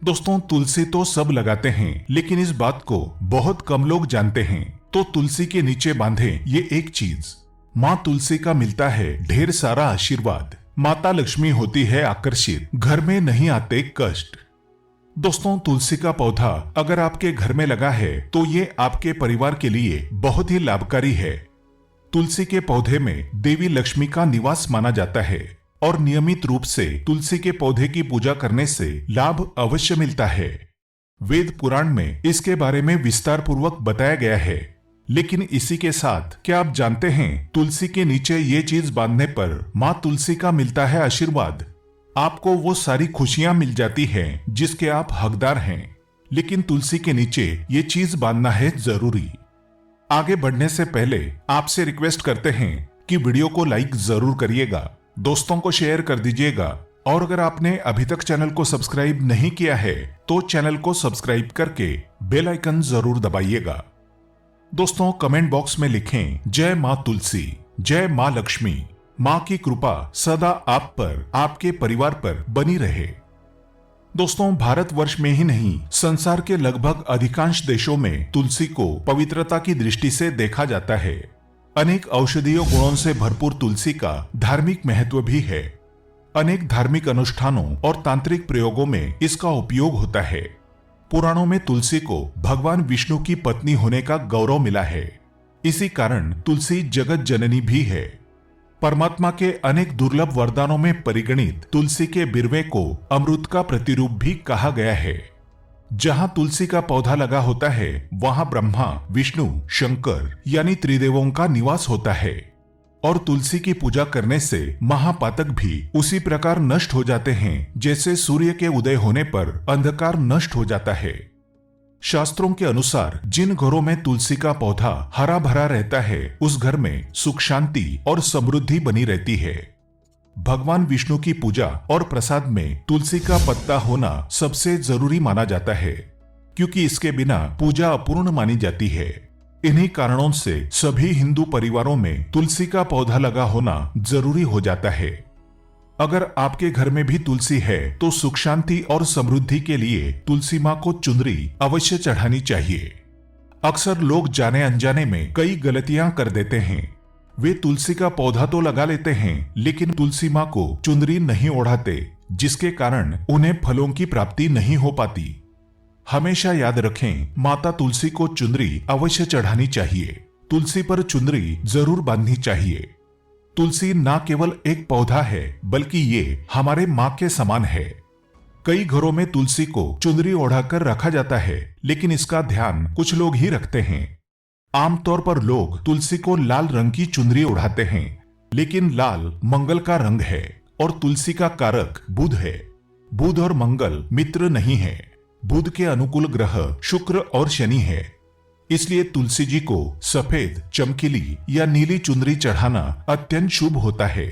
दोस्तों, तुलसी तो सब लगाते हैं, लेकिन इस बात को बहुत कम लोग जानते हैं। तो तुलसी के नीचे बांधे ये एक चीज, माँ तुलसी का मिलता है ढेर सारा आशीर्वाद। माता लक्ष्मी होती है आकर्षित, घर में नहीं आते कष्ट। दोस्तों, तुलसी का पौधा अगर आपके घर में लगा है तो ये आपके परिवार के लिए बहुत ही लाभकारी है। तुलसी के पौधे में देवी लक्ष्मी का निवास माना जाता है और नियमित रूप से तुलसी के पौधे की पूजा करने से लाभ अवश्य मिलता है। वेद पुराण में इसके बारे में विस्तार पूर्वक बताया गया है। लेकिन इसी के साथ क्या आप जानते हैं तुलसी के नीचे ये चीज बांधने पर माँ तुलसी का मिलता है आशीर्वाद। आपको वो सारी खुशियां मिल जाती हैं जिसके आप हकदार हैं। लेकिन तुलसी के नीचे ये चीज बांधना है जरूरी। आगे बढ़ने से पहले आपसे रिक्वेस्ट करते हैं कि वीडियो को लाइक जरूर करिएगा, दोस्तों को शेयर कर दीजिएगा और अगर आपने अभी तक चैनल को सब्सक्राइब नहीं किया है तो चैनल को सब्सक्राइब करके बेल आइकन जरूर दबाइएगा। दोस्तों, कमेंट बॉक्स में लिखें जय माँ तुलसी, जय माँ लक्ष्मी। माँ की कृपा सदा आप पर, आपके परिवार पर बनी रहे। दोस्तों, भारतवर्ष में ही नहीं संसार के लगभग अधिकांश देशों में तुलसी को पवित्रता की दृष्टि से देखा जाता है। अनेक औषधीय गुणों से भरपूर तुलसी का धार्मिक महत्व भी है। अनेक धार्मिक अनुष्ठानों और तांत्रिक प्रयोगों में इसका उपयोग होता है। पुराणों में तुलसी को भगवान विष्णु की पत्नी होने का गौरव मिला है। इसी कारण तुलसी जगत जननी भी है। परमात्मा के अनेक दुर्लभ वरदानों में परिगणित तुलसी के बिरवे को अमृत का प्रतिरूप भी कहा गया है। जहां तुलसी का पौधा लगा होता है वहां ब्रह्मा, विष्णु, शंकर यानी त्रिदेवों का निवास होता है। और तुलसी की पूजा करने से महापातक भी उसी प्रकार नष्ट हो जाते हैं जैसे सूर्य के उदय होने पर अंधकार नष्ट हो जाता है। शास्त्रों के अनुसार जिन घरों में तुलसी का पौधा हरा भरा रहता है उस घर में सुख शांति और समृद्धि बनी रहती है। भगवान विष्णु की पूजा और प्रसाद में तुलसी का पत्ता होना सबसे जरूरी माना जाता है, क्योंकि इसके बिना पूजा अपूर्ण मानी जाती है। इन्हीं कारणों से सभी हिंदू परिवारों में तुलसी का पौधा लगा होना जरूरी हो जाता है। अगर आपके घर में भी तुलसी है तो सुख शांति और समृद्धि के लिए तुलसी माँ को चुनरी अवश्य चढ़ानी चाहिए। अक्सर लोग जाने अनजाने में कई गलतियां कर देते हैं। वे तुलसी का पौधा तो लगा लेते हैं लेकिन तुलसी माँ को चुनरी नहीं ओढ़ाते, जिसके कारण उन्हें फलों की प्राप्ति नहीं हो पाती। हमेशा याद रखें, माता तुलसी को चुनरी अवश्य चढ़ानी चाहिए। तुलसी पर चुनरी जरूर बांधनी चाहिए। तुलसी न केवल एक पौधा है बल्कि ये हमारे माँ के समान है। कई घरों में तुलसी को चुनरी ओढ़ाकर रखा जाता है, लेकिन इसका ध्यान कुछ लोग ही रखते हैं। आमतौर पर लोग तुलसी को लाल रंग की चुनरी ओढ़ाते हैं, लेकिन लाल मंगल का रंग है और तुलसी का कारक बुध है। बुध और मंगल मित्र नहीं है। बुध के अनुकूल ग्रह शुक्र और शनि है। इसलिए तुलसी जी को सफेद, चमकीली या नीली चुनरी चढ़ाना अत्यंत शुभ होता है।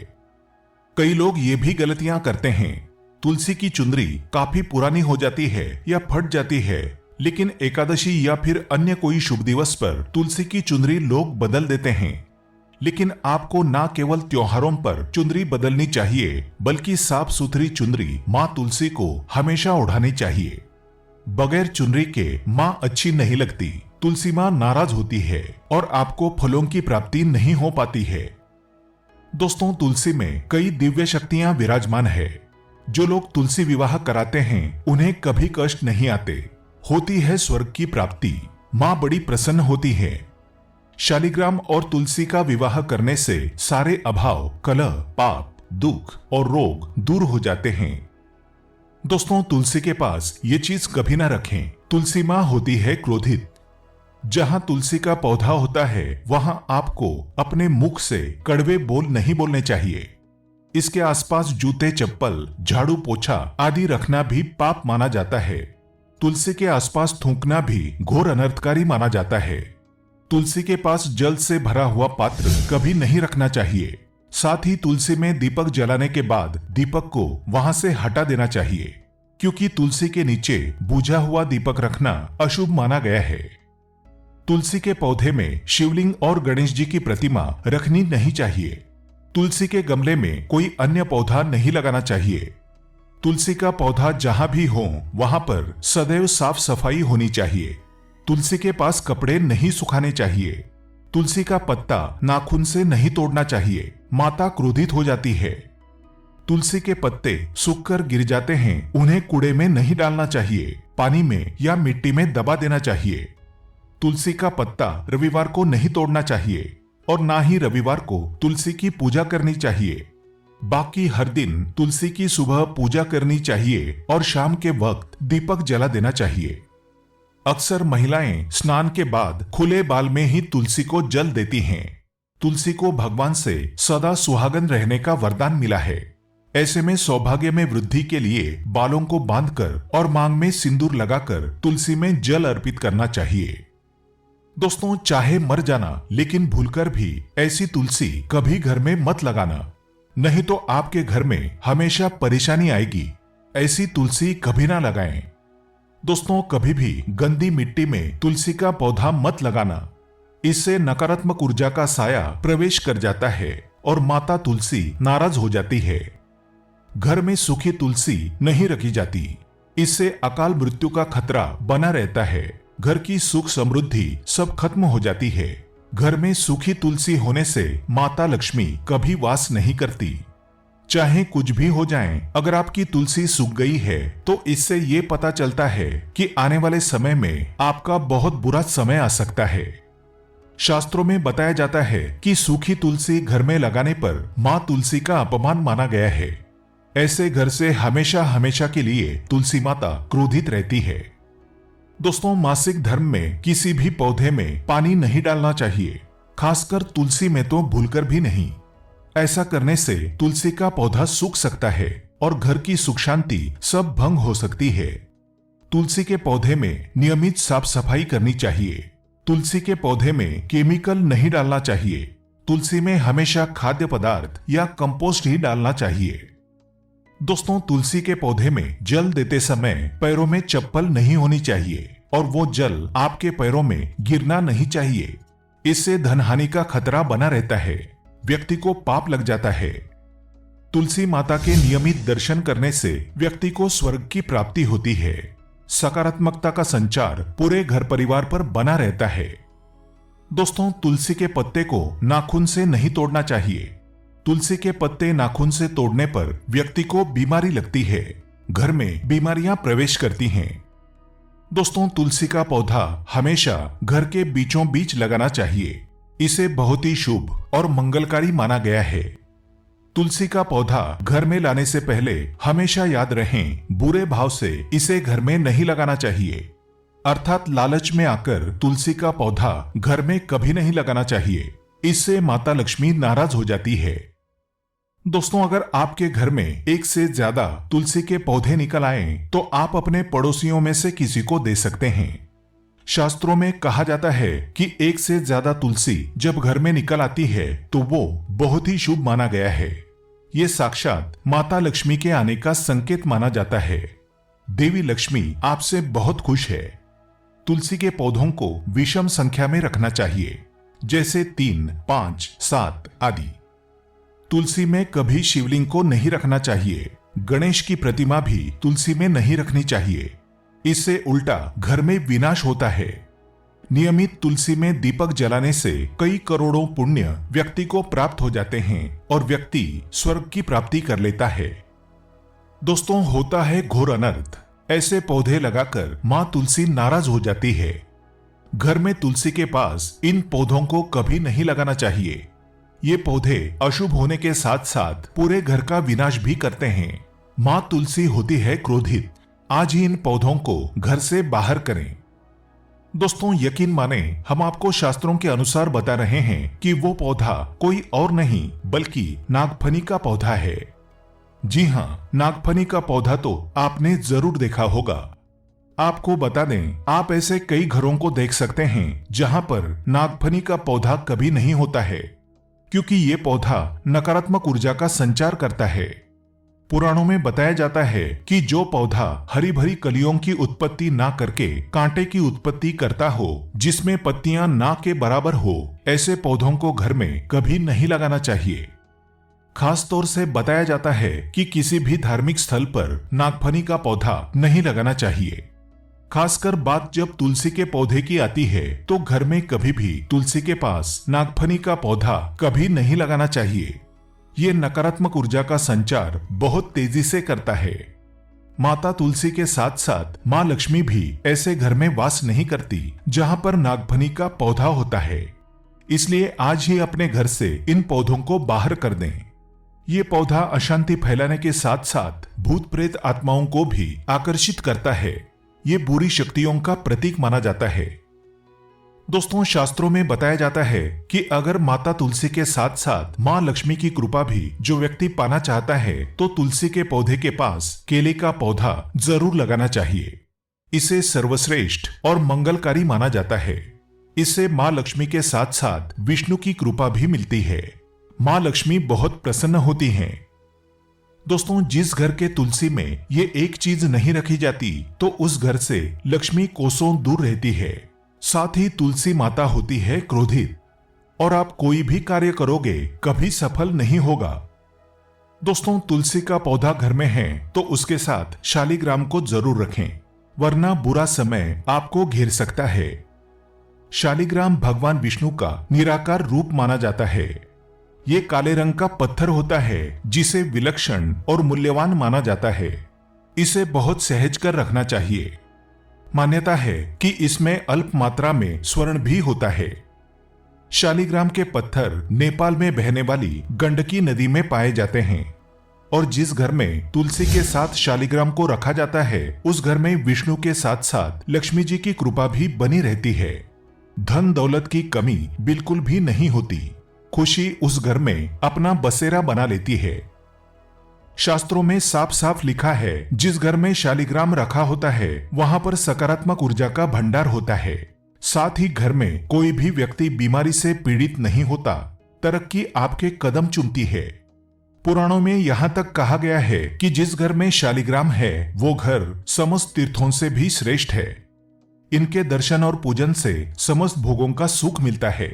कई लोग ये भी गलतियां करते हैं। तुलसी की चुनरी काफी पुरानी हो जाती है या फट जाती है, लेकिन एकादशी या फिर अन्य कोई शुभ दिवस पर तुलसी की चुनरी लोग बदल देते हैं। लेकिन आपको न केवल त्योहारों पर चुनरी बदलनी चाहिए बल्कि साफ सुथरी चुनरी माँ तुलसी को हमेशा ओढ़ानी चाहिए। बगैर चुनरी के माँ अच्छी नहीं लगती। तुलसी माँ नाराज होती है और आपको फलों की प्राप्ति नहीं हो पाती है। दोस्तों, तुलसी में कई दिव्य शक्तियां विराजमान है। जो लोग तुलसी विवाह कराते हैं उन्हें कभी कष्ट नहीं आते। होती है स्वर्ग की प्राप्ति। माँ बड़ी प्रसन्न होती है। शालिग्राम और तुलसी का विवाह करने से सारे अभाव, कलह, पाप, दुख और रोग दूर हो जाते हैं। दोस्तों, तुलसी के पास ये चीज कभी ना रखें। तुलसी माँ होती है क्रोधित। जहां तुलसी का पौधा होता है वहां आपको अपने मुख से कड़वे बोल नहीं बोलने चाहिए। इसके आसपास जूते, चप्पल, झाड़ू, पोछा आदि रखना भी पाप माना जाता है। तुलसी के आसपास थूकना भी घोर अनर्थकारी माना जाता है। तुलसी के पास जल से भरा हुआ पात्र कभी नहीं रखना चाहिए। साथ ही तुलसी में दीपक जलाने के बाद दीपक को वहां से हटा देना चाहिए, क्योंकि तुलसी के नीचे बुझा हुआ दीपक रखना अशुभ माना गया है। तुलसी के पौधे में शिवलिंग और गणेश जी की प्रतिमा रखनी नहीं चाहिए। तुलसी के गमले में कोई अन्य पौधा नहीं लगाना चाहिए। तुलसी का पौधा जहां भी हो वहां पर सदैव साफ सफाई होनी चाहिए। तुलसी के पास कपड़े नहीं सुखाने चाहिए। तुलसी का पत्ता नाखून से नहीं तोड़ना चाहिए, माता क्रोधित हो जाती है। तुलसी के पत्ते सूखकर गिर जाते हैं, उन्हें कूड़े में नहीं डालना चाहिए, पानी में या मिट्टी में दबा देना चाहिए। तुलसी का पत्ता रविवार को नहीं तोड़ना चाहिए और ना ही रविवार को तुलसी की पूजा करनी चाहिए। बाकी हर दिन तुलसी की सुबह पूजा करनी चाहिए और शाम के वक्त दीपक जला देना चाहिए। अक्सर महिलाएं स्नान के बाद खुले बाल में ही तुलसी को जल देती हैं। तुलसी को भगवान से सदा सुहागन रहने का वरदान मिला है। ऐसे में सौभाग्य में वृद्धि के लिए बालों को बांधकर और मांग में सिंदूर लगाकर तुलसी में जल अर्पित करना चाहिए। दोस्तों, चाहे मर जाना लेकिन भूलकर भी ऐसी तुलसी कभी घर में मत लगाना, नहीं तो आपके घर में हमेशा परेशानी आएगी। ऐसी तुलसी कभी ना लगाएं। दोस्तों, कभी भी गंदी मिट्टी में तुलसी का पौधा मत लगाना, इससे नकारात्मक ऊर्जा का साया प्रवेश कर जाता है और माता तुलसी नाराज हो जाती है। घर में सूखी तुलसी नहीं रखी जाती, इससे अकाल मृत्यु का खतरा बना रहता है। घर की सुख समृद्धि सब खत्म हो जाती है। घर में सूखी तुलसी होने से माता लक्ष्मी कभी वास नहीं करती। चाहे कुछ भी हो जाए, अगर आपकी तुलसी सूख गई है तो इससे ये पता चलता है कि आने वाले समय में आपका बहुत बुरा समय आ सकता है। शास्त्रों में बताया जाता है कि सूखी तुलसी घर में लगाने पर मां तुलसी का अपमान माना गया है। ऐसे घर से हमेशा हमेशा के लिए तुलसी माता क्रोधित रहती है। दोस्तों, मासिक धर्म में किसी भी पौधे में पानी नहीं डालना चाहिए, खासकर तुलसी में तो भूलकर भी नहीं। ऐसा करने से तुलसी का पौधा सूख सकता है और घर की सुख शांति सब भंग हो सकती है। तुलसी के पौधे में नियमित साफ सफाई करनी चाहिए। तुलसी के पौधे में केमिकल नहीं डालना चाहिए। तुलसी में हमेशा खाद्य पदार्थ या कंपोस्ट ही डालना चाहिए। दोस्तों, तुलसी के पौधे में जल देते समय पैरों में चप्पल नहीं होनी चाहिए और वो जल आपके पैरों में गिरना नहीं चाहिए। इससे धनहानि का खतरा बना रहता है, व्यक्ति को पाप लग जाता है। तुलसी माता के नियमित दर्शन करने से व्यक्ति को स्वर्ग की प्राप्ति होती है। सकारात्मकता का संचार पूरे घर परिवार पर बना रहता है। दोस्तों, तुलसी के पत्ते को नाखून से नहीं तोड़ना चाहिए। तुलसी के पत्ते नाखून से तोड़ने पर व्यक्ति को बीमारी लगती है, घर में बीमारियां प्रवेश करती हैं। दोस्तों, तुलसी का पौधा हमेशा घर के बीचों बीच लगाना चाहिए। इसे बहुत ही शुभ और मंगलकारी माना गया है। तुलसी का पौधा घर में लाने से पहले हमेशा याद रहें, बुरे भाव से इसे घर में नहीं लगाना चाहिए। अर्थात लालच में आकर तुलसी का पौधा घर में कभी नहीं लगाना चाहिए, इससे माता लक्ष्मी नाराज हो जाती है। दोस्तों, अगर आपके घर में एक से ज्यादा तुलसी के पौधे निकल आए तो आप अपने पड़ोसियों में से किसी को दे सकते हैं। शास्त्रों में कहा जाता है कि एक से ज्यादा तुलसी जब घर में निकल आती है तो वो बहुत ही शुभ माना गया है। ये साक्षात माता लक्ष्मी के आने का संकेत माना जाता है। देवी लक्ष्मी आपसे बहुत खुश है। तुलसी के पौधों को विषम संख्या में रखना चाहिए, जैसे 3, 5, 7 आदि। तुलसी में कभी शिवलिंग को नहीं रखना चाहिए। गणेश की प्रतिमा भी तुलसी में नहीं रखनी चाहिए, इससे उल्टा घर में विनाश होता है। नियमित तुलसी में दीपक जलाने से कई करोड़ों पुण्य व्यक्ति को प्राप्त हो जाते हैं और व्यक्ति स्वर्ग की प्राप्ति कर लेता है। दोस्तों, होता है घोर अनर्थ। ऐसे पौधे लगाकर मां तुलसी नाराज हो जाती है। घर में तुलसी के पास इन पौधों को कभी नहीं लगाना चाहिए। ये पौधे अशुभ होने के साथ साथ पूरे घर का विनाश भी करते हैं। मां तुलसी होती है क्रोधित। आज ही इन पौधों को घर से बाहर करें। दोस्तों, यकीन माने, हम आपको शास्त्रों के अनुसार बता रहे हैं कि वो पौधा कोई और नहीं बल्कि नागफनी का पौधा है। जी हाँ, नागफनी का पौधा तो आपने जरूर देखा होगा। आपको बता दें, आप ऐसे कई घरों को देख सकते हैं जहां पर नागफनी का पौधा कभी नहीं होता है, क्योंकि ये पौधा नकारात्मक ऊर्जा का संचार करता है। पुराणों में बताया जाता है कि जो पौधा हरी भरी कलियों की उत्पत्ति ना करके कांटे की उत्पत्ति करता हो, जिसमें पत्तियां ना के बराबर हो, ऐसे पौधों को घर में कभी नहीं लगाना चाहिए। खास तौर से बताया जाता है कि किसी भी धार्मिक स्थल पर नागफनी का पौधा नहीं लगाना चाहिए। खासकर बात जब तुलसी के पौधे की आती है तो घर में कभी भी तुलसी के पास नागफनी का पौधा कभी नहीं लगाना चाहिए। ये नकारात्मक ऊर्जा का संचार बहुत तेजी से करता है। माता तुलसी के साथ साथ माँ लक्ष्मी भी ऐसे घर में वास नहीं करती जहाँ पर नागफनी का पौधा होता है। इसलिए आज ही अपने घर से इन पौधों को बाहर कर दें। ये पौधा अशांति फैलाने के साथ साथ भूत प्रेत आत्माओं को भी आकर्षित करता है। ये बुरी शक्तियों का प्रतीक माना जाता है। दोस्तों, शास्त्रों में बताया जाता है कि अगर माता तुलसी के साथ साथ माँ लक्ष्मी की कृपा भी जो व्यक्ति पाना चाहता है तो तुलसी के पौधे के पास केले का पौधा जरूर लगाना चाहिए। इसे सर्वश्रेष्ठ और मंगलकारी माना जाता है। इससे माँ लक्ष्मी के साथ साथ विष्णु की कृपा भी मिलती है। माँ लक्ष्मी बहुत प्रसन्न होती हैं। दोस्तों, जिस घर के तुलसी में ये एक चीज नहीं रखी जाती तो उस घर से लक्ष्मी कोसों दूर रहती है। साथ ही तुलसी माता होती है क्रोधित और आप कोई भी कार्य करोगे कभी सफल नहीं होगा। दोस्तों, तुलसी का पौधा घर में है तो उसके साथ शालिग्राम को जरूर रखें, वरना बुरा समय आपको घेर सकता है। शालिग्राम भगवान विष्णु का निराकार रूप माना जाता है। ये काले रंग का पत्थर होता है जिसे विलक्षण और मूल्यवान माना जाता है। इसे बहुत सहज कर रखना चाहिए। मान्यता है कि इसमें अल्प मात्रा में स्वर्ण भी होता है। शालिग्राम के पत्थर नेपाल में बहने वाली गंडकी नदी में पाए जाते हैं और जिस घर में तुलसी के साथ शालिग्राम को रखा जाता है उस घर में विष्णु के साथ साथ लक्ष्मी जी की कृपा भी बनी रहती है। धन दौलत की कमी बिल्कुल भी नहीं होती। खुशी उस घर में अपना बसेरा बना लेती है। शास्त्रों में साफ साफ लिखा है जिस घर में शालिग्राम रखा होता है वहां पर सकारात्मक ऊर्जा का भंडार होता है। साथ ही घर में कोई भी व्यक्ति बीमारी से पीड़ित नहीं होता। तरक्की आपके कदम चूमती है। पुराणों में यहाँ तक कहा गया है कि जिस घर में शालिग्राम है वो घर समस्त तीर्थों से भी श्रेष्ठ है। इनके दर्शन और पूजन से समस्त भोगों का सुख मिलता है।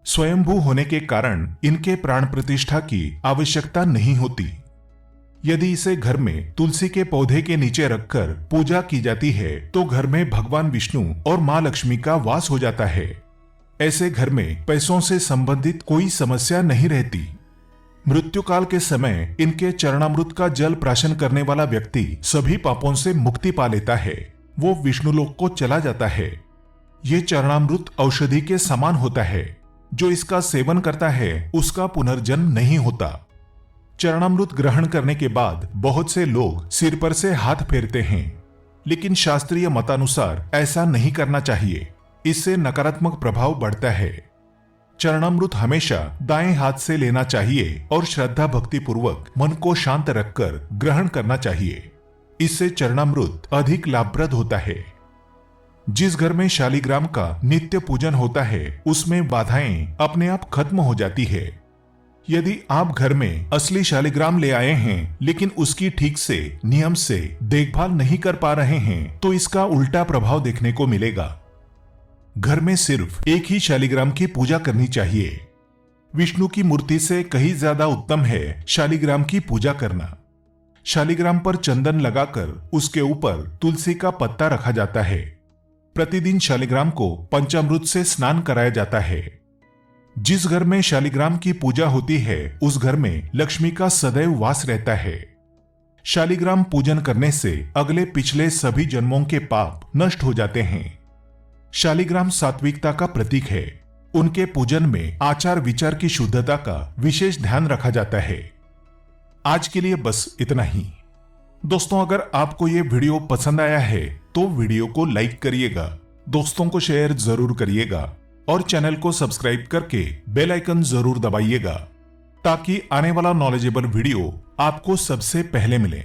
स्वयंभू होने के कारण इनके प्राण प्रतिष्ठा की आवश्यकता नहीं होती। यदि इसे घर में तुलसी के पौधे के नीचे रखकर पूजा की जाती है तो घर में भगवान विष्णु और माँ लक्ष्मी का वास हो जाता है। ऐसे घर में पैसों से संबंधित कोई समस्या नहीं रहती। मृत्यु काल के समय इनके चरणामृत का जल प्राशन करने वाला व्यक्ति सभी पापों से मुक्ति पा लेता है। वो विष्णुलोक को चला जाता है। ये चरणामृत औषधि के समान होता है। जो इसका सेवन करता है उसका पुनर्जन्म नहीं होता। चरणामृत ग्रहण करने के बाद बहुत से लोग सिर पर से हाथ फेरते हैं, लेकिन शास्त्रीय मतानुसार ऐसा नहीं करना चाहिए। इससे नकारात्मक प्रभाव बढ़ता है। चरणामृत हमेशा दाएं हाथ से लेना चाहिए और श्रद्धा भक्ति पूर्वक मन को शांत रखकर ग्रहण करना चाहिए। इससे चरणामृत अधिक लाभप्रद होता है। जिस घर में शालिग्राम का नित्य पूजन होता है उसमें बाधाएं अपने आप खत्म हो जाती है। यदि आप घर में असली शालिग्राम ले आए हैं लेकिन उसकी ठीक से नियम से देखभाल नहीं कर पा रहे हैं तो इसका उल्टा प्रभाव देखने को मिलेगा। घर में सिर्फ एक ही शालिग्राम की पूजा करनी चाहिए। विष्णु की मूर्ति से कहीं ज्यादा उत्तम है शालिग्राम की पूजा करना। शालिग्राम पर चंदन लगाकर उसके ऊपर तुलसी का पत्ता रखा जाता है। प्रतिदिन शालिग्राम को पंचामृत से स्नान कराया जाता है। जिस घर में शालिग्राम की पूजा होती है उस घर में लक्ष्मी का सदैव वास रहता है। शालिग्राम पूजन करने से अगले पिछले सभी जन्मों के पाप नष्ट हो जाते हैं। शालिग्राम सात्विकता का प्रतीक है। उनके पूजन में आचार विचार की शुद्धता का विशेष ध्यान रखा जाता है। आज के लिए बस इतना ही। दोस्तों, अगर आपको ये वीडियो पसंद आया है तो वीडियो को लाइक करिएगा, दोस्तों को शेयर जरूर करिएगा और चैनल को सब्सक्राइब करके बेल आइकन जरूर दबाइएगा ताकि आने वाला नॉलेजेबल वीडियो आपको सबसे पहले मिले।